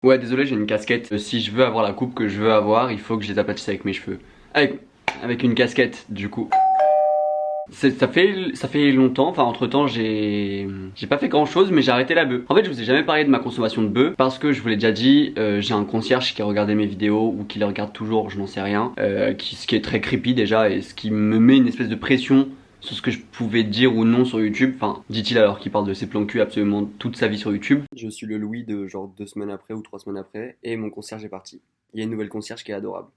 Ouais, désolé, j'ai une casquette. Si je veux avoir la coupe que je veux avoir, il faut que je les aplatisse avec mes cheveux. Avec une casquette, du coup. Ça fait longtemps, enfin entre temps j'ai pas fait grand chose mais j'ai arrêté la bœuf. En fait je vous ai jamais parlé de ma consommation de bœuf parce que je vous l'ai déjà dit, j'ai un concierge qui a regardé mes vidéos ou qui les regarde toujours, je n'en sais rien, ce qui est très creepy déjà et ce qui me met une espèce de pression sur ce que je pouvais dire ou non sur YouTube. Enfin, dit-il alors qu'il parle de ses plans cul absolument toute sa vie sur YouTube. Je suis le Louis de genre 2 semaines après ou 3 semaines après et mon concierge est parti. Il y a une nouvelle concierge qui est adorable.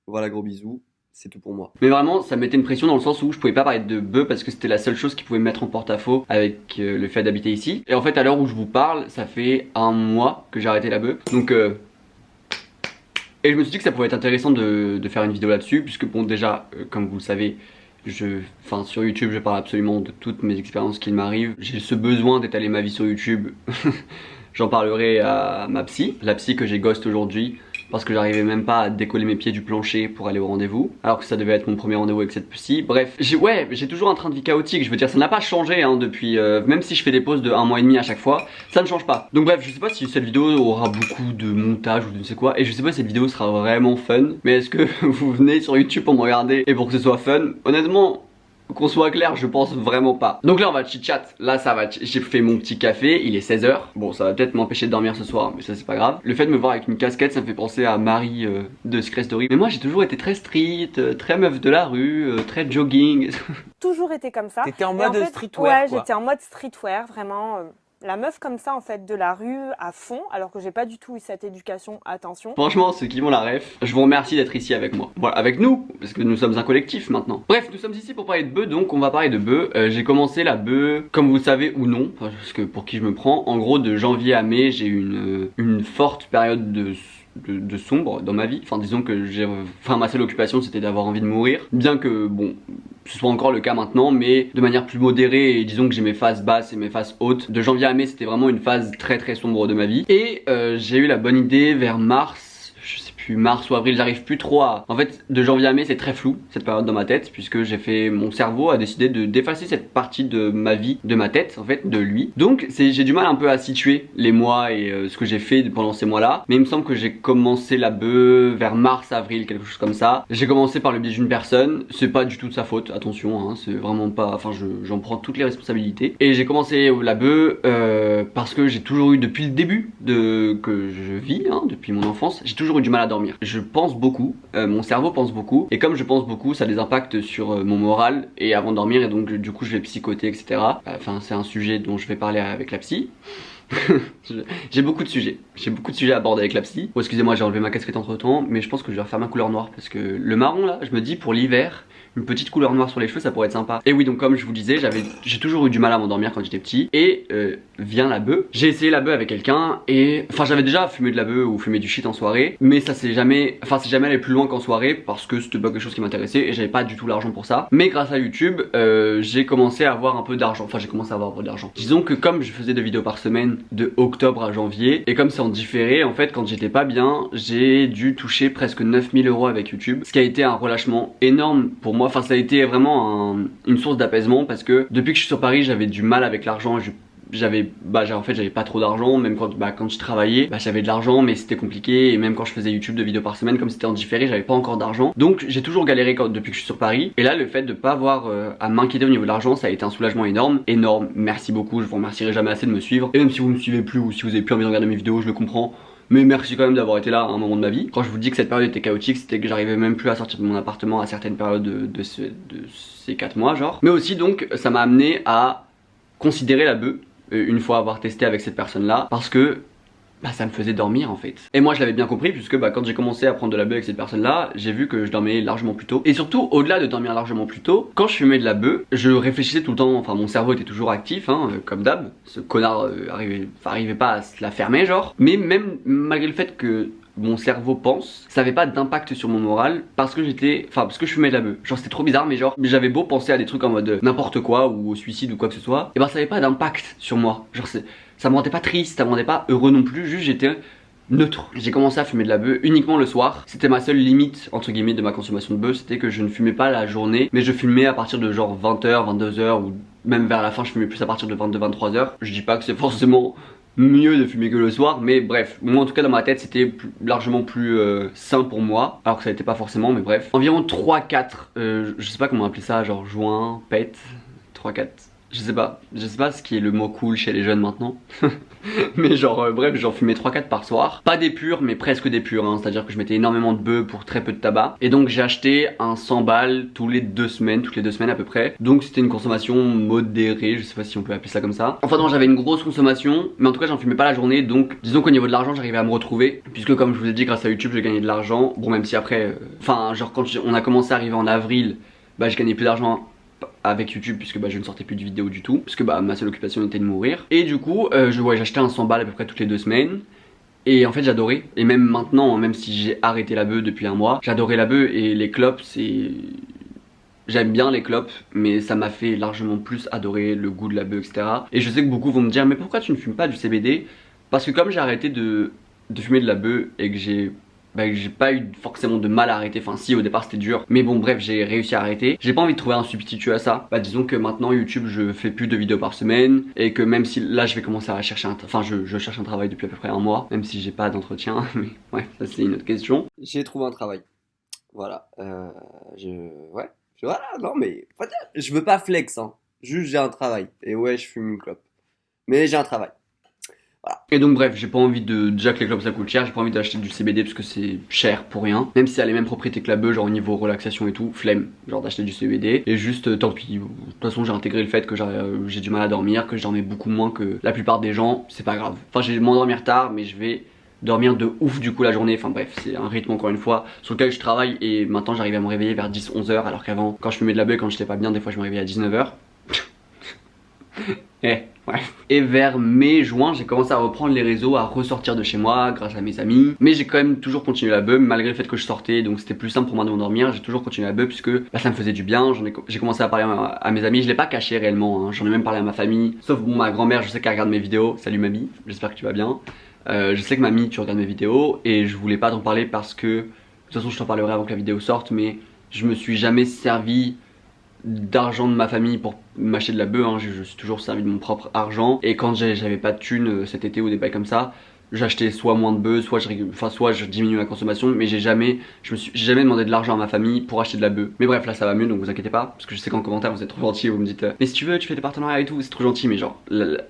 Voilà, gros bisous. C'est tout pour moi. Mais vraiment, ça me mettait une pression dans le sens où je pouvais pas parler de bœuf parce que c'était la seule chose qui pouvait me mettre en porte-à-faux avec le fait d'habiter ici. Et en fait, à l'heure où je vous parle, ça fait 1 mois que j'ai arrêté la bœuf. Donc, et je me suis dit que ça pouvait être intéressant de faire une vidéo là-dessus, puisque bon, déjà, comme vous le savez, sur YouTube, je parle absolument de toutes mes expériences qui m'arrivent. J'ai ce besoin d'étaler ma vie sur YouTube. J'en parlerai à ma psy, la psy que j'ai ghost aujourd'hui. Parce que j'arrivais même pas à décoller mes pieds du plancher pour aller au rendez-vous. Alors que ça devait être mon premier rendez-vous avec cette psy. Bref, j'ai toujours un train de vie chaotique. Je veux dire, ça n'a pas changé hein, depuis... même si je fais des pauses de 1 mois et demi à chaque fois, ça ne change pas. Donc bref, je sais pas si cette vidéo aura beaucoup de montage ou je ne sais quoi. Et je sais pas si cette vidéo sera vraiment fun. Mais est-ce que vous venez sur YouTube pour me regarder et pour que ce soit fun? Honnêtement... qu'on soit clair, je pense vraiment pas. Donc là on va chit-chat, là ça va, j'ai fait mon petit café, il est 16h. Bon ça va peut-être m'empêcher de dormir ce soir, mais ça c'est pas grave. Le fait de me voir avec une casquette, ça me fait penser à Marie de Secret Story. Mais moi j'ai toujours été très street, très meuf de la rue, très jogging. Toujours été comme ça. T'étais en mode streetwear ouais, quoi. J'étais en mode streetwear, vraiment... la meuf comme ça en fait de la rue à fond, alors que j'ai pas du tout eu cette éducation, attention. Franchement ceux qui ont la ref, je vous remercie d'être ici avec moi. Voilà, avec nous, parce que nous sommes un collectif maintenant. Bref, nous sommes ici pour parler de bœuf, donc on va parler de bœuf. J'ai commencé la bœuf, comme vous le savez ou non, parce que pour qui je me prends, en gros de janvier à mai j'ai eu une forte période de sombre dans ma vie. Enfin disons que ma seule occupation c'était d'avoir envie de mourir. Bien que bon, ce soit encore le cas maintenant, mais de manière plus modérée et disons que j'ai mes phases basses et mes phases hautes. De janvier à mai c'était vraiment une phase très très sombre de ma vie. Et j'ai eu la bonne idée vers mars, mars ou avril, j'arrive plus trop à... En fait, de janvier à mai, c'est très flou, cette période dans ma tête, puisque mon cerveau a décidé d'effacer cette partie de ma vie, de ma tête, en fait, de lui. Donc, j'ai du mal un peu à situer les mois et ce que j'ai fait pendant ces mois-là. Mais il me semble que j'ai commencé la bœuf vers mars, avril, quelque chose comme ça. J'ai commencé par le biais d'une personne, c'est pas du tout de sa faute, attention, hein, c'est vraiment pas... Enfin, j'en prends toutes les responsabilités. Et j'ai commencé la bœuf parce que j'ai toujours eu, depuis le début que je vis, hein, depuis mon enfance, j'ai toujours eu du mal à dormir. Je pense beaucoup, mon cerveau pense beaucoup, et comme je pense beaucoup, ça a des impacts sur mon moral et avant de dormir, et donc du coup je vais psychoter, etc. Enfin, c'est un sujet dont je vais parler avec la psy. J'ai beaucoup de sujets à aborder avec la psy. Oh, excusez-moi, j'ai enlevé ma casquette entre temps, mais je pense que je vais refaire ma couleur noire parce que le marron là, je me dis pour l'hiver, une petite couleur noire sur les cheveux ça pourrait être sympa. Et oui, donc comme je vous disais, j'ai toujours eu du mal à m'endormir quand j'étais petit. Et vient la bœuf. J'ai essayé la bœuf avec quelqu'un et... Enfin j'avais déjà fumé de la bœuf ou fumé du shit en soirée, mais ça c'est jamais allé plus loin qu'en soirée parce que c'était pas quelque chose qui m'intéressait et j'avais pas du tout l'argent pour ça. Mais grâce à YouTube, j'ai commencé à avoir un peu d'argent. Enfin j'ai commencé à avoir un peu d'argent. Disons que comme je faisais 2 vidéos par semaine de octobre à janvier, et comme c'est en différé, en fait quand j'étais pas bien, j'ai dû toucher presque 9000 € avec YouTube, ce qui a été un relâchement énorme pour moi. Enfin ça a été vraiment une source d'apaisement parce que depuis que je suis sur Paris j'avais du mal avec l'argent. J'avais pas trop d'argent, même quand je travaillais, j'avais de l'argent mais c'était compliqué, et même quand je faisais YouTube 2 vidéos par semaine, comme c'était en différé, j'avais pas encore d'argent. Donc j'ai toujours galéré depuis que je suis sur Paris, et là le fait de pas avoir à m'inquiéter au niveau de l'argent, ça a été un soulagement énorme, merci beaucoup, je vous remercierai jamais assez de me suivre, et même si vous me suivez plus ou si vous avez plus envie de regarder mes vidéos, je le comprends. Mais merci quand même d'avoir été là à un moment de ma vie. Quand je vous dis que cette période était chaotique, c'était que j'arrivais même plus à sortir de mon appartement à certaines périodes de ces 4 mois genre. Mais aussi donc ça m'a amené à considérer la bœuf une fois avoir testé avec cette personne là, parce que ça me faisait dormir en fait. Et moi je l'avais bien compris puisque quand j'ai commencé à prendre de la bœuf avec cette personne là, j'ai vu que je dormais largement plus tôt. Et surtout au-delà de dormir largement plus tôt, quand je fumais de la bœuf, je réfléchissais tout le temps, enfin mon cerveau était toujours actif hein, comme d'hab. Ce connard arrivait pas à se la fermer genre. Mais même malgré le fait que mon cerveau pense, ça avait pas d'impact sur mon moral parce que parce que je fumais de la bœuf. Genre c'était trop bizarre, mais genre j'avais beau penser à des trucs en mode n'importe quoi ou au suicide ou quoi que ce soit, et ça avait pas d'impact sur moi. Genre ça me rendait pas triste, ça me rendait pas heureux non plus, juste j'étais neutre. J'ai commencé à fumer de la bœuf uniquement le soir. C'était ma seule limite entre guillemets de ma consommation de bœuf, c'était que je ne fumais pas la journée, mais je fumais à partir de genre 20h, 22h, ou même vers la fin je fumais plus à partir de 22, 23h. Je dis pas que c'est forcément mieux de fumer que le soir, mais bref, moi en tout cas dans ma tête c'était largement plus sain pour moi, alors que ça n'était pas forcément, mais bref. Environ 3-4, je sais pas comment appeler ça, genre joint, pète, 3-4. Je sais pas ce qui est le mot cool chez les jeunes maintenant. Mais genre bref, j'en fumais 3-4 par soir. Pas des purs mais presque des purs hein. C'est à dire que je mettais énormément de bœufs pour très peu de tabac. Et donc j'ai acheté un 100 balles toutes les 2 semaines à peu près. Donc c'était une consommation modérée, je sais pas si on peut appeler ça comme ça. Enfin non, j'avais une grosse consommation, mais en tout cas j'en fumais pas la journée. Donc disons qu'au niveau de l'argent j'arrivais à me retrouver, puisque comme je vous ai dit, grâce à YouTube j'ai gagné de l'argent. Bon, même si après enfin genre quand on a commencé à arriver en avril, bah je gagnais plus d'argent avec YouTube, puisque bah, je ne sortais plus de vidéos du tout, puisque bah, ma seule occupation était de mourir. Et du coup j'achetais un 100 balles à peu près toutes les 2 semaines. Et en fait j'adorais, et même maintenant, même si j'ai arrêté la beuh depuis un mois, j'adorais la beuh. Et les clopes, c'est... J'aime bien les clopes, mais ça m'a fait largement plus adorer le goût de la beuh, etc. Et je sais que beaucoup vont me dire, mais pourquoi tu ne fumes pas du CBD? Parce que comme j'ai arrêté de fumer de la beuh et que j'ai pas eu forcément de mal à arrêter, enfin si au départ c'était dur, mais bon bref j'ai réussi à arrêter. J'ai pas envie de trouver un substitut à ça. Bah disons que maintenant YouTube je fais plus de vidéos par semaine, et que même si là je vais commencer à chercher enfin je cherche un travail depuis à peu près un mois, même si j'ai pas d'entretien, mais ouais ça c'est une autre question. J'ai trouvé un travail, voilà, voilà, non mais je veux pas flex hein, juste j'ai un travail, et ouais je fume une clope, mais j'ai un travail. Voilà. Et donc bref, j'ai pas envie de... Déjà que les clopes ça coûte cher, j'ai pas envie d'acheter du CBD parce que c'est cher pour rien. Même si ça a les mêmes propriétés que la beuh, genre au niveau relaxation et tout, flemme, genre d'acheter du CBD. Et juste tant pis, de toute façon j'ai intégré le fait que j'ai du mal à dormir, que je dormais beaucoup moins que la plupart des gens, c'est pas grave. Enfin j'ai m'endormir tard, mais je vais dormir de ouf du coup la journée. Enfin bref, c'est un rythme encore une fois sur lequel je travaille, et maintenant j'arrive à me réveiller vers 10-11 heures, alors qu'avant quand je fumais de la beuh, quand j'étais pas bien, des fois je me réveillais à 19 heures. Bref. Et vers mai-juin, j'ai commencé à reprendre les réseaux, à ressortir de chez moi grâce à mes amis. Mais j'ai quand même toujours continué la beuh, malgré le fait que je sortais, donc c'était plus simple pour moi de m'endormir. J'ai toujours continué la beuh puisque bah, ça me faisait du bien. J'ai commencé à parler à mes amis, je l'ai pas caché réellement, hein. J'en ai même parlé à ma famille. Sauf bon, ma grand-mère, je sais qu'elle regarde mes vidéos. Salut mamie, j'espère que tu vas bien. Je sais que mamie, tu regardes mes vidéos, et je voulais pas t'en parler parce que de toute façon je t'en parlerai avant que la vidéo sorte, mais je me suis jamais servi d'argent de ma famille pour m'acheter de la beuh, hein. Je suis toujours servi de mon propre argent, et quand j'avais pas de thunes cet été ou des bails comme ça, j'achetais soit moins de beuh, soit je diminue ma consommation, mais j'ai jamais demandé de l'argent à ma famille pour acheter de la beuh. Mais bref, là ça va mieux, donc vous inquiétez pas, parce que je sais qu'en commentaire vous êtes trop gentils, vous me dites mais si tu veux tu fais des partenariats et tout, c'est trop gentil, mais genre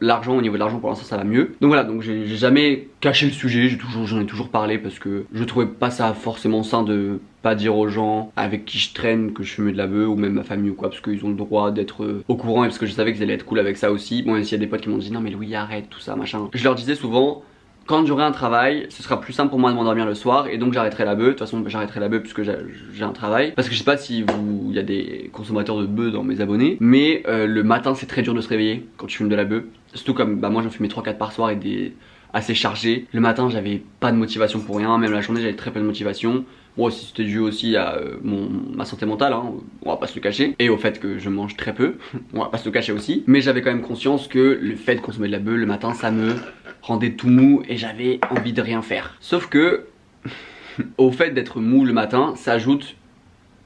l'argent, au niveau de l'argent pour l'instant ça va mieux. Donc voilà, donc j'ai jamais caché le sujet, j'en ai toujours parlé, parce que je trouvais pas ça forcément sain de pas dire aux gens avec qui je traîne que je fumais de la beuh, ou même ma famille ou quoi, parce qu'ils ont le droit d'être au courant, et parce que je savais qu'ils allaient être cool avec ça aussi. Bon, même s'il y a des potes qui m'ont dit non mais Louis arrête tout ça machin, je leur disais souvent, quand j'aurai un travail, ce sera plus simple pour moi de m'endormir le soir, et donc j'arrêterai la beuh. De toute façon j'arrêterai la beuh puisque j'ai un travail. Parce que je sais pas si il y a des consommateurs de beuh dans mes abonnés, mais le matin c'est très dur de se réveiller quand tu fumes de la beuh. Surtout comme bah moi j'en fumais 3-4 par soir, et des assez chargés. Le matin j'avais pas de motivation pour rien, même la journée j'avais très peu de motivation. Moi aussi c'était dû aussi à ma santé mentale, hein, on va pas se le cacher, et au fait que je mange très peu, on va pas se le cacher aussi. Mais j'avais quand même conscience que le fait de consommer de la beuh le matin, ça me rendait tout mou, et j'avais envie de rien faire. Sauf que au fait d'être mou le matin, ça ajoute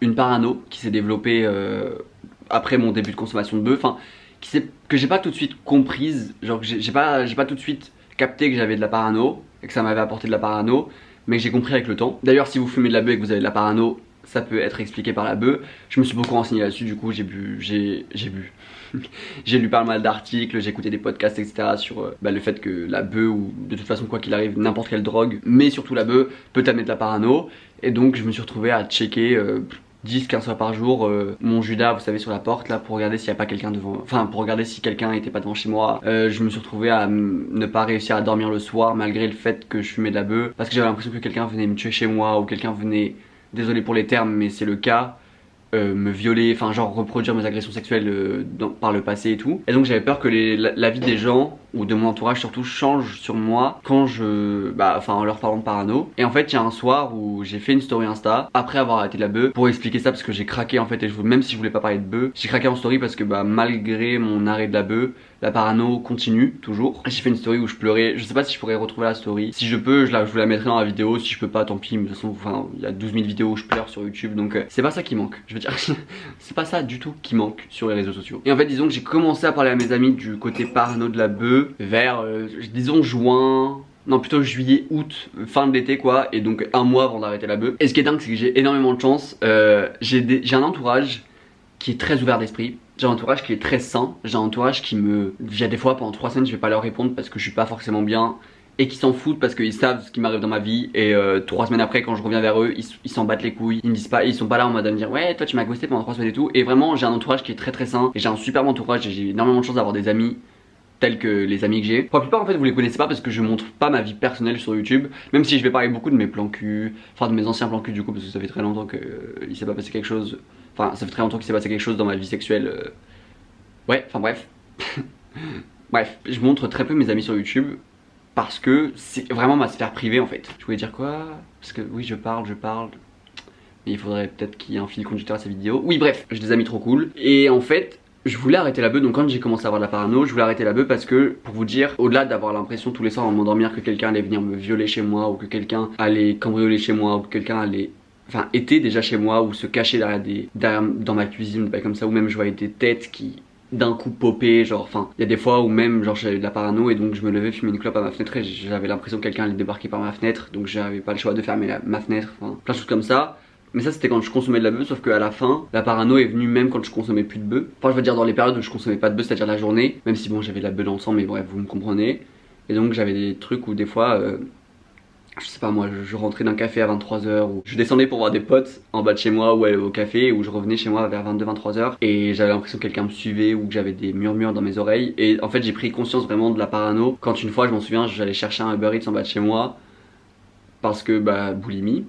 une parano qui s'est développée après mon début de consommation de beuh, enfin que j'ai pas tout de suite comprise, genre que j'ai pas tout de suite capté que j'avais de la parano et que ça m'avait apporté de la parano, mais que j'ai compris avec le temps. D'ailleurs si vous fumez de la beuh et que vous avez de la parano, ça peut être expliqué par la beuh. Je me suis beaucoup renseigné là-dessus, du coup j'ai lu pas mal d'articles, j'ai écouté des podcasts etc sur le fait que la beuh, ou de toute façon quoi qu'il arrive n'importe quelle drogue, mais surtout la beuh, peut t'amener de la parano. Et donc je me suis retrouvé à checker 10-15 fois par jour mon Judas, vous savez, sur la porte là, pour regarder s'il n'y a pas quelqu'un devant, enfin pour regarder si quelqu'un était pas devant chez moi. Je me suis retrouvé à ne pas réussir à dormir le soir malgré le fait que je fumais de la beuh, parce que j'avais l'impression que quelqu'un venait me tuer chez moi, ou quelqu'un venait, désolé pour les termes mais c'est le cas, me violer, enfin genre reproduire mes agressions sexuelles par le passé et tout. Et donc j'avais peur que la vie des gens, ou de mon entourage surtout, change sur moi quand en leur parlant de parano. Et en fait il y a un soir où j'ai fait une story Insta après avoir arrêté de la beuh, pour expliquer ça, parce que j'ai craqué en fait, et même si je voulais pas parler de beuh, j'ai craqué en story parce que malgré mon arrêt de la beuh, la parano continue toujours. J'ai fait une story où je pleurais, je sais pas si je pourrais retrouver la story, si je peux je vous la mettrai dans la vidéo, si je peux pas tant pis, mais de toute façon il y a 12 000 vidéos où je pleure sur YouTube, donc c'est pas ça qui manque, je veux dire. C'est pas ça du tout qui manque sur les réseaux sociaux. Et en fait disons que j'ai commencé à parler à mes amis du côté parano de la beuh bœufs vers, disons juin... Non, plutôt juillet, août, fin de l'été quoi, et donc un mois avant d'arrêter la bœuf. Et ce qui est dingue, c'est que j'ai énormément de chance. J'ai un entourage qui est très ouvert d'esprit. J'ai un entourage qui est très sain. J'ai un entourage qui me... Il y a des fois pendant 3 semaines je vais pas leur répondre parce que je suis pas forcément bien, et qui s'en foutent parce qu'ils savent ce qui m'arrive dans ma vie. Et 3 semaines après, quand je reviens vers eux, ils s'en battent les couilles. Ils me disent pas, ils sont pas là en mode à me dire ouais toi tu m'as ghosté pendant 3 semaines et tout. Et vraiment j'ai un entourage qui est très très sain, et j'ai un superbe entourage, et j'ai énormément de chance d'avoir des amis tels que les amis que j'ai. Pour la plupart en fait vous les connaissez pas parce que je montre pas ma vie personnelle sur YouTube, même si je vais parler beaucoup de mes plans cul, enfin de mes anciens plans cul du coup, parce que ça fait très longtemps que il s'est pas passé quelque chose, enfin ça fait très longtemps qu'il s'est passé quelque chose dans ma vie sexuelle. Ouais, enfin bref. Bref, je montre très peu mes amis sur YouTube parce que c'est vraiment ma sphère privée en fait. Je voulais dire quoi? Parce que oui je parle, mais il faudrait peut-être qu'il y ait un fil conducteur à ces vidéos. Oui bref, j'ai des amis trop cool. Et en fait, je voulais arrêter la bœuf, donc quand j'ai commencé à avoir de la parano, je voulais arrêter la bœuf parce que, pour vous dire, au-delà d'avoir l'impression tous les soirs avant de m'endormir que quelqu'un allait venir me violer chez moi, ou que quelqu'un allait cambrioler chez moi, ou que quelqu'un allait... Enfin, était déjà chez moi, ou se cacher dans ma cuisine, comme ça, ou même je voyais des têtes qui... d'un coup popé, genre, enfin, il y a des fois où même, genre, j'avais de la parano et donc je me levais fumer une clope à ma fenêtre et j'avais l'impression que quelqu'un allait débarquer par ma fenêtre, donc j'avais pas le choix de fermer ma fenêtre, enfin, plein de choses comme ça. Mais ça c'était quand je consommais de la bœuf, sauf qu'à la fin, la parano est venue même quand je consommais plus de bœuf. Enfin je veux dire dans les périodes où je consommais pas de bœuf, c'est-à-dire la journée, même si bon j'avais de la bœuf dans le sang, mais bref vous me comprenez. Et donc j'avais des trucs où des fois, je sais pas moi, je rentrais d'un café à 23h, ou je descendais pour voir des potes en bas de chez moi ou aller au café, ou je revenais chez moi vers 22-23h et j'avais l'impression que quelqu'un me suivait ou que j'avais des murmures dans mes oreilles. Et en fait j'ai pris conscience vraiment de la parano quand une fois je m'en souviens j'allais chercher un Uber Eats en bas de chez moi. Parce que bah boulimie.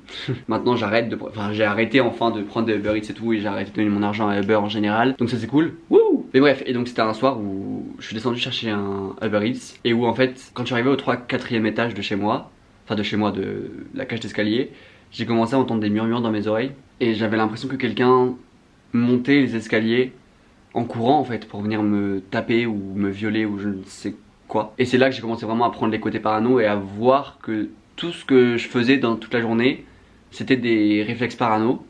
Maintenant j'arrête de... Enfin j'ai arrêté enfin de prendre des Uber Eats et tout, et j'ai arrêté de donner mon argent à Uber en général. Donc ça c'est cool. Wouh. Mais bref, et donc c'était un soir où je suis descendu chercher un Uber Eats, et où en fait quand je suis arrivé au 3-4ème étage de chez moi, enfin de chez moi, de la cage d'escalier, j'ai commencé à entendre des murmures dans mes oreilles. Et j'avais l'impression que quelqu'un montait les escaliers en courant en fait pour venir me taper ou me violer ou je ne sais quoi. Et c'est là que j'ai commencé vraiment à prendre les côtés parano et à voir que tout ce que je faisais dans toute la journée, c'était des réflexes parano,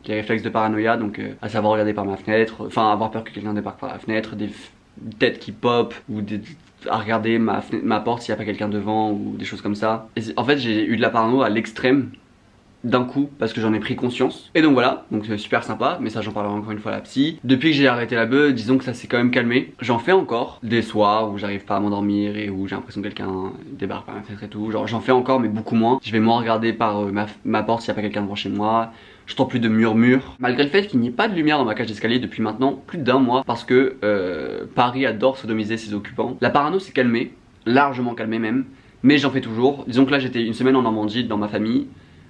des réflexes de paranoïa, donc à savoir regarder par ma fenêtre, enfin avoir peur que quelqu'un débarque par la fenêtre, des têtes qui pop, ou à regarder ma porte s'il n'y a pas quelqu'un devant, ou des choses comme ça. Et en fait j'ai eu de la parano à l'extrême d'un coup parce que j'en ai pris conscience. Et donc voilà, donc c'est super sympa, mais ça j'en parlerai encore une fois à la psy. Depuis que j'ai arrêté la bœuf, disons que ça s'est quand même calmé. J'en fais encore des soirs où j'arrive pas à m'endormir et où j'ai l'impression que quelqu'un débarque par ma fenêtre et tout. Genre j'en fais encore mais beaucoup moins. Je vais moins regarder par ma porte s'il y a pas quelqu'un devant chez moi. J'entends plus de murmures, malgré le fait qu'il n'y ait pas de lumière dans ma cage d'escalier depuis maintenant plus d'1 mois, parce que Paris adore sodomiser ses occupants. La parano s'est calmée, largement calmée même, mais j'en fais toujours. Disons que là j'étais une semaine en Normandie dans ma famille.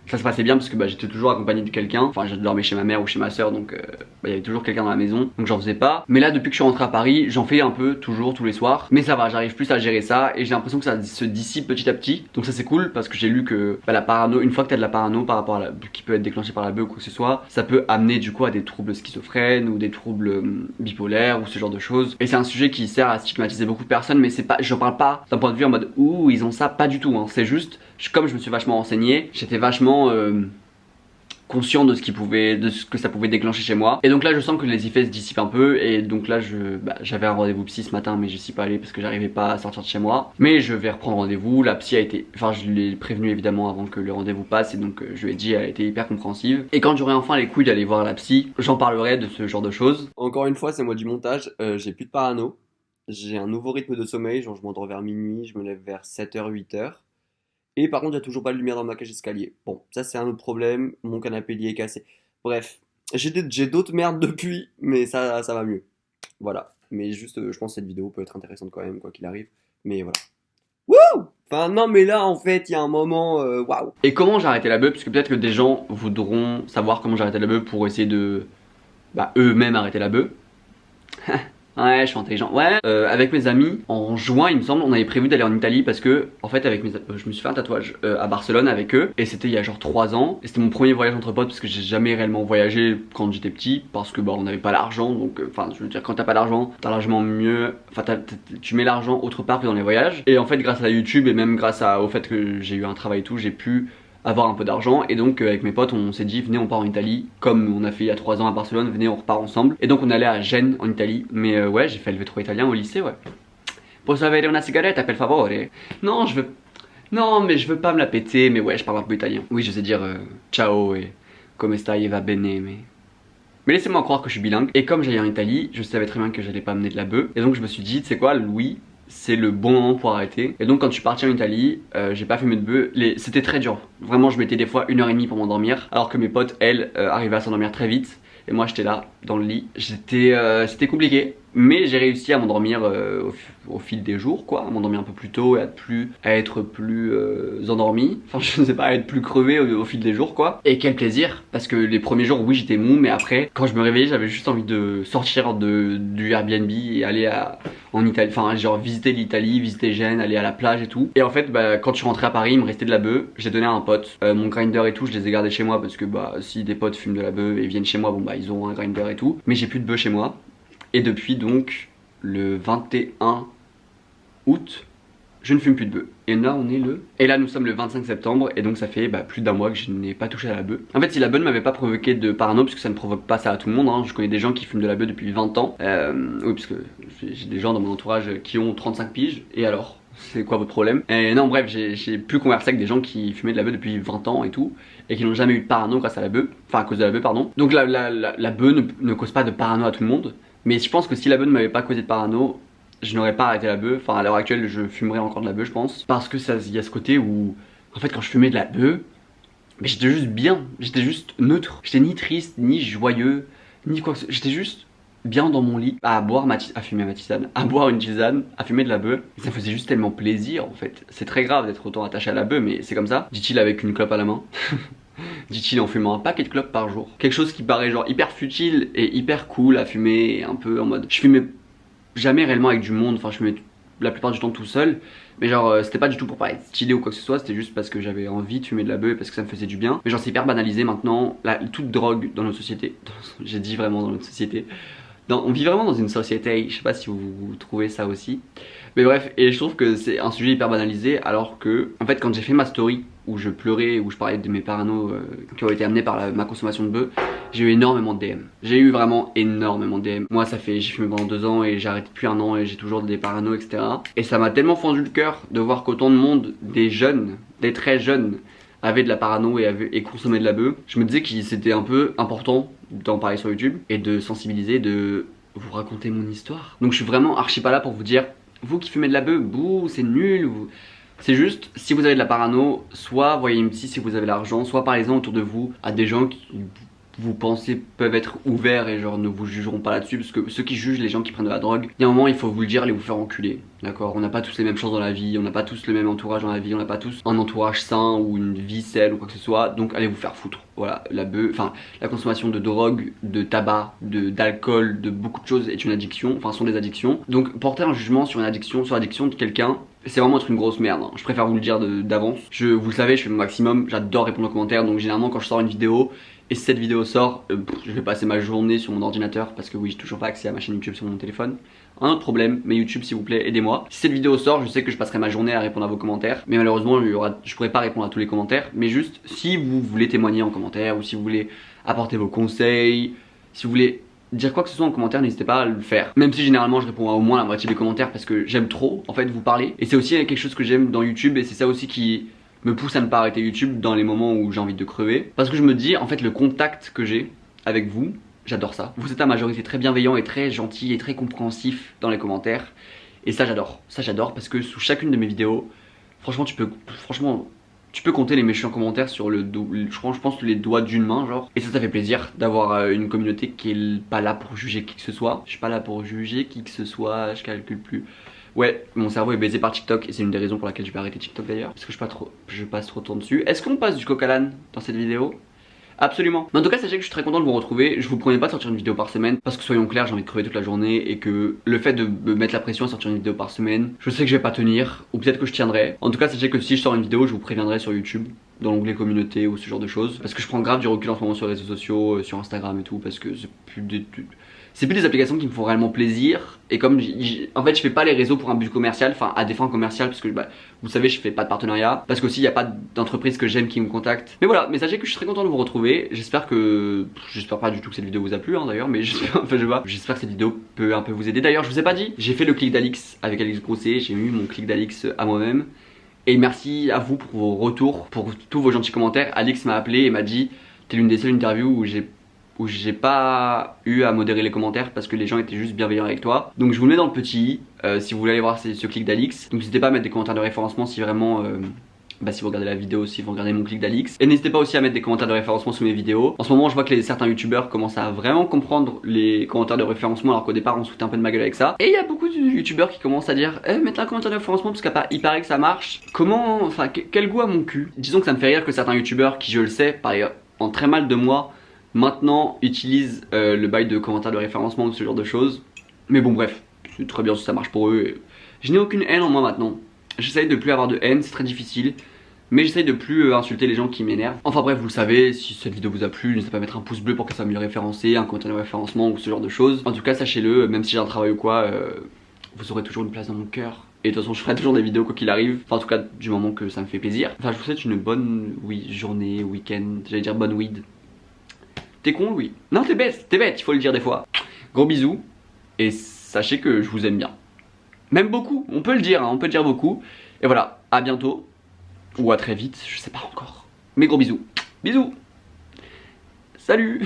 Ça se passait bien parce que bah, j'étais toujours accompagné de quelqu'un. Enfin je dormais chez ma mère ou chez ma soeur, donc il y avait toujours quelqu'un dans la maison, donc j'en faisais pas. Mais là depuis que je suis rentré à Paris, j'en fais un peu toujours tous les soirs. Mais ça va, j'arrive plus à gérer ça et j'ai l'impression que ça se dissipe petit à petit. Donc ça c'est cool parce que j'ai lu que bah, la parano, une fois que t'as de la parano par rapport à qui peut être déclenchée par la bœuf ou quoi que ce soit, ça peut amener du coup à des troubles schizophrènes ou des troubles bipolaires ou ce genre de choses. Et c'est un sujet qui sert à stigmatiser beaucoup de personnes, mais c'est pas, j'en parle pas d'un point de vue en mode ouh ils ont ça, pas du tout hein. C'est juste, comme je me suis vachement renseigné, j'étais vachement conscient de ce que ça pouvait déclencher chez moi. Et donc là je sens que les effets se dissipent un peu. Et donc là j'avais un rendez-vous psy ce matin, mais je suis pas allé parce que j'arrivais pas à sortir de chez moi. Mais je vais reprendre rendez-vous. La psy a été, enfin je l'ai prévenu évidemment avant que le rendez-vous passe, et donc je lui ai dit, elle a été hyper compréhensive. Et quand j'aurai enfin les couilles d'aller voir la psy, j'en parlerai de ce genre de choses. Encore une fois c'est moi du montage, j'ai plus de parano. J'ai un nouveau rythme de sommeil, genre je m'endors vers minuit, je me lève vers 7h, 8h. Et par contre, il n'y a toujours pas de lumière dans ma cage d'escalier. Bon, ça c'est un autre problème. Mon canapé lit est cassé. Bref, j'ai d'autres merdes depuis, mais ça va mieux. Voilà. Mais juste, je pense que cette vidéo peut être intéressante quand même, quoi qu'il arrive. Mais voilà. Wouh! Enfin, non, mais là, en fait, il y a un moment, waouh! Et comment j'ai arrêté la bœuf? Parce que peut-être que des gens voudront savoir comment j'ai arrêté la bœuf pour essayer de, eux-mêmes arrêter la bœuf. Ouais, je suis intelligent. Ouais, avec mes amis, en juin, il me semble, on avait prévu d'aller en Italie parce que, en fait, je me suis fait un tatouage à Barcelone avec eux, et c'était il y a genre 3 ans. Et c'était mon premier voyage entre potes parce que j'ai jamais réellement voyagé quand j'étais petit, parce que bah on n'avait pas l'argent. Donc, enfin, je veux dire, quand t'as pas l'argent, t'as largement mieux. Enfin, tu mets l'argent autre part que dans les voyages. Et en fait, grâce à YouTube et même grâce au fait que j'ai eu un travail et tout, j'ai pu avoir un peu d'argent. Et donc avec mes potes on s'est dit venez on part en Italie, comme on a fait il y a 3 ans à Barcelone, venez on repart ensemble. Et donc on allait à Gênes en Italie. Mais ouais, j'ai fait le V3 italien au lycée, ouais. Posso avere una sigaretta per favore? Non, je veux. Non, mais je veux pas me la péter, mais ouais, je parle un peu italien. Oui, je sais dire ciao et come stai, va bene, mais laissez-moi croire que je suis bilingue. Et comme j'allais en Italie, je savais très bien que j'allais pas amener de la bœuf. Et donc je me suis dit, tu sais quoi, Louis, c'est le bon moment pour arrêter. Et donc quand je suis parti en Italie, j'ai pas fumé de bœuf. C'était très dur. Vraiment, je mettais des fois 1h30 pour m'endormir. Alors que mes potes, elles, arrivaient à s'endormir très vite. Et moi j'étais là, dans le lit. C'était compliqué. Mais j'ai réussi à m'endormir au fil des jours, quoi. À m'endormir un peu plus tôt et à être plus endormi. Enfin, je ne sais pas, à être plus crevé au fil des jours, quoi. Et quel plaisir. Parce que les premiers jours, oui, j'étais mou. Mais après, quand je me réveillais, j'avais juste envie de sortir du Airbnb et aller en Italie. Enfin, genre visiter l'Italie, visiter Gênes, aller à la plage et tout. Et en fait, bah, quand je suis rentré à Paris, il me restait de la bœuf. J'ai donné à un pote. Mon grinder et tout, je les ai gardés chez moi. Parce que bah, si des potes fument de la bœuf et viennent chez moi, bon bah, ils auront un grinder et tout. Mais j'ai plus de bœuf chez moi. Et depuis donc le 21 août, je ne fume plus de bœuf. Et là on est Et là nous sommes le 25 septembre et donc ça fait plus d'un mois que je n'ai pas touché à la bœuf. En fait si la bœuf ne m'avait pas provoqué de parano, parce que ça ne provoque pas ça à tout le monde, hein. Je connais des gens qui fument de la bœuf depuis 20 ans. Oui parce que j'ai des gens dans mon entourage qui ont 35 piges. Et alors c'est quoi votre problème? Et non bref, j'ai pu converser avec des gens qui fumaient de la bœuf depuis 20 ans et tout, et qui n'ont jamais eu de parano grâce à la bœuf. Enfin à cause de la bœuf pardon. Donc la bœuf ne cause pas de parano à tout le monde. Mais je pense que si la bœuf ne m'avait pas causé de parano, je n'aurais pas arrêté la bœuf. Enfin à l'heure actuelle je fumerais encore de la bœuf je pense. Parce que il y a ce côté où en fait quand je fumais de la bœuf, mais j'étais juste bien, j'étais juste neutre. J'étais ni triste, ni joyeux, ni quoi que ce soit. J'étais juste bien dans mon lit à boire à fumer ma tisane, à boire une tisane, à fumer de la bœuf. Et ça faisait juste tellement plaisir en fait. C'est très grave d'être autant attaché à la bœuf, mais c'est comme ça. Dit-il avec une clope à la main. Dit-il en fumant un paquet de clopes par jour. Quelque chose qui paraît genre hyper futile et hyper cool à fumer, un peu en mode. Je fumais jamais réellement avec du monde, enfin je fumais la plupart du temps tout seul. Mais genre c'était pas du tout pour paraître stylé ou quoi que ce soit, c'était juste parce que j'avais envie de fumer de la bœuf et parce que ça me faisait du bien. Mais genre c'est hyper banalisé maintenant, toute drogue dans notre société. J'ai dit vraiment dans notre société. On vit vraiment dans une société, je sais pas si vous trouvez ça aussi. Mais bref, et je trouve que c'est un sujet hyper banalisé alors que, en fait, quand j'ai fait ma story où je pleurais, où je parlais de mes paranos qui ont été amenés par ma consommation de bœuf, j'ai eu énormément de DM. J'ai eu vraiment énormément de DM. Moi, j'ai fumé pendant 2 ans et j'ai arrêté depuis 1 an et j'ai toujours des paranos, etc. Et ça m'a tellement fendu le cœur de voir qu'autant de monde, des jeunes, des très jeunes, avaient de la parano et consommaient de la bœuf. Je me disais que c'était un peu important d'en parler sur YouTube et de sensibiliser, de vous raconter mon histoire. Donc je suis vraiment archi pas là pour vous dire, vous qui fumez de la bœuf, bouh, c'est nul. C'est juste, si vous avez de la parano, soit voyez une psy si vous avez l'argent, soit parlez-en autour de vous à des gens qui vous pensez peuvent être ouverts et genre ne vous jugeront pas là-dessus, parce que ceux qui jugent les gens qui prennent de la drogue, il y a un moment il faut vous le dire, allez vous faire enculer, d'accord? On n'a pas tous les mêmes chances dans la vie, on n'a pas tous le même entourage dans la vie, on n'a pas tous un entourage sain ou une vie saine ou quoi que ce soit, donc allez vous faire foutre. Voilà, la consommation de drogue, de tabac, d'alcool, de beaucoup de choses est une addiction, enfin sont des addictions. Donc porter un jugement sur l'addiction de quelqu'un, c'est vraiment être une grosse merde, hein. Je préfère vous le dire d'avance. Vous le savez, je fais mon maximum, j'adore répondre aux commentaires, donc généralement quand je sors une vidéo et si cette vidéo sort, je vais passer ma journée sur mon ordinateur parce que oui, j'ai toujours pas accès à ma chaîne YouTube sur mon téléphone. Un autre problème, mais YouTube s'il vous plaît, aidez-moi. Si cette vidéo sort, je sais que je passerai ma journée à répondre à vos commentaires, mais malheureusement je pourrai pas répondre à tous les commentaires. Mais juste, si vous voulez témoigner en commentaire ou si vous voulez apporter vos conseils, si vous voulez dire quoi que ce soit en commentaire, n'hésitez pas à le faire. Même si généralement je réponds à au moins la moitié des commentaires parce que j'aime trop en fait vous parler. Et c'est aussi quelque chose que j'aime dans YouTube et c'est ça aussi qui me pousse à ne pas arrêter YouTube dans les moments où j'ai envie de crever. Parce que je me dis en fait le contact que j'ai avec vous, j'adore ça. Vous êtes à majorité très bienveillant et très gentil et très compréhensif dans les commentaires. Et ça j'adore. Ça j'adore parce que sous chacune de mes vidéos, franchement tu peux compter les méchants commentaires sur je pense les doigts d'une main genre. Et ça fait plaisir d'avoir une communauté qui est pas là pour juger qui que ce soit. Je suis pas là pour juger qui que ce soit, je calcule plus. Ouais, mon cerveau est baisé par TikTok et c'est une des raisons pour laquelle je vais arrêter TikTok d'ailleurs. Parce que je passe trop de temps dessus. Est-ce qu'on passe du coq à l'âne dans cette vidéo? Absolument. Mais en tout cas, sachez que je suis très content de vous retrouver. Je vous promets pas de sortir une vidéo par semaine parce que soyons clairs, j'ai envie de crever toute la journée et que le fait de me mettre la pression à sortir une vidéo par semaine, je sais que je vais pas tenir ou peut-être que je tiendrai. En tout cas, sachez que si je sors une vidéo, je vous préviendrai sur YouTube dans l'onglet communauté ou ce genre de choses parce que je prends grave du recul en ce moment sur les réseaux sociaux, sur Instagram et tout parce que c'est plus des applications qui me font réellement plaisir. Et comme en fait je fais pas les réseaux pour un but commercial, enfin à des fins commerciales, parce que bah, vous savez je fais pas de partenariat, parce qu'aussi il n'y a pas d'entreprise que j'aime qui me contacte. Mais voilà, mais sachez que je suis très content de vous retrouver. J'espère pas du tout que cette vidéo vous a plu hein, d'ailleurs, mais j'espère que cette vidéo peut un peu vous aider. D'ailleurs je vous ai pas dit, j'ai fait le clic d'Alix avec Alix Grousset, j'ai eu mon clic d'Alix à moi-même. Et merci à vous pour vos retours, pour tous vos gentils commentaires. Alix m'a appelé et m'a dit t'es l'une des seules interviews où j'ai pas eu à modérer les commentaires parce que les gens étaient juste bienveillants avec toi. Donc je vous le mets dans le petit si vous voulez aller voir ce clic d'Alix. Donc n'hésitez pas à mettre des commentaires de référencement si vraiment si vous regardez la vidéo, si vous regardez mon clic d'Alix. Et n'hésitez pas aussi à mettre des commentaires de référencement sous mes vidéos. En ce moment je vois que certains youtubeurs commencent à vraiment comprendre les commentaires de référencement alors qu'au départ on se foutait un peu de ma gueule avec ça. Et il y a beaucoup de youtubeurs qui commencent à dire mettez un commentaire de référencement parce qu'il paraît que ça marche. Comment, enfin quel goût a mon cul. Disons que ça me fait rire que certains youtubeurs qui je le sais parlent en très mal de moi maintenant utilisent le bail de commentaires de référencement ou ce genre de choses. Mais bon bref, c'est très bien si ça marche pour eux. Et je n'ai aucune haine en moi maintenant. J'essaye de plus avoir de haine, c'est très difficile. Mais j'essaye de plus insulter les gens qui m'énervent. Enfin bref, vous le savez, si cette vidéo vous a plu, n'hésitez pas à mettre un pouce bleu pour qu'elle soit mieux référencée, un commentaire de référencement ou ce genre de choses. En tout cas, sachez-le, même si j'ai un travail ou quoi, vous aurez toujours une place dans mon cœur. Et de toute façon, je ferai toujours des vidéos quoi qu'il arrive. Enfin, en tout cas, du moment que ça me fait plaisir. Enfin, je vous souhaite une bonne journée, week-end. J'allais dire bonne weed. T'es con, oui. Non, t'es bête, il faut le dire des fois. Gros bisous. Et sachez que je vous aime bien. Même beaucoup, on peut le dire, hein, on peut le dire beaucoup. Et voilà, à bientôt. Ou à très vite, je sais pas encore. Mais gros bisous. Bisous. Salut.